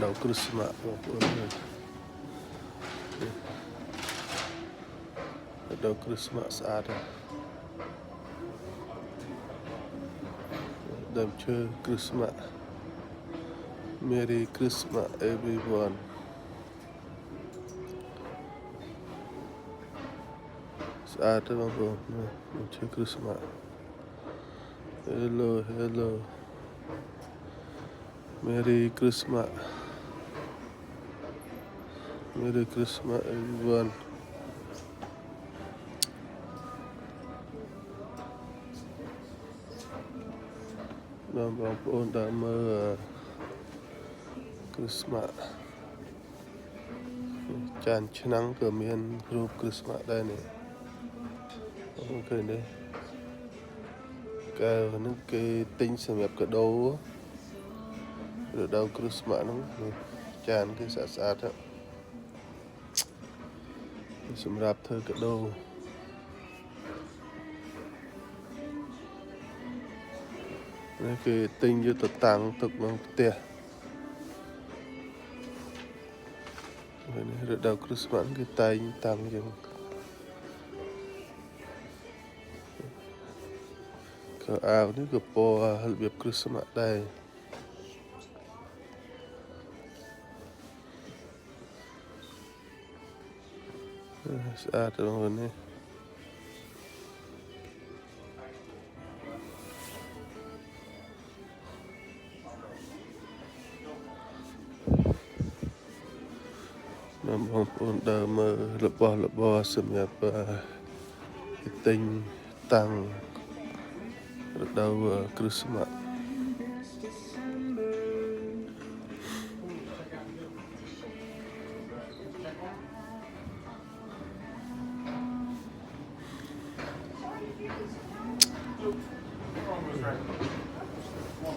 đầu Christmas đầu Christmas ada đêm chơi Christmas. Merry Christmas everyone. Ada bang bro, đêm chơi Christmas. Hello, hello. Merry Christmas. Merry Christmas everyone. Bang ôn đã mơ Christmas. Chan nắng của miền group Christmas đây này. Ok đấy. Cái những cái tinh sản nghiệp cả đâu rồi đâu Christmas nó chan cái sạt sạt á. Sum rap thơ cả đâu. Cái tinh như tật tăng tục bằng tiền. Rồi đâu Christmas cái tay tăng dừng. Cái áo ní cái po hơi biệt Christmas đây. Saat rồi nè. Bang ôn đã mơ lập bò sum nhập cái tinh tăng rồi đâu Christmas.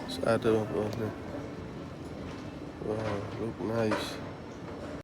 Saat rồi nè. Wow, look nice.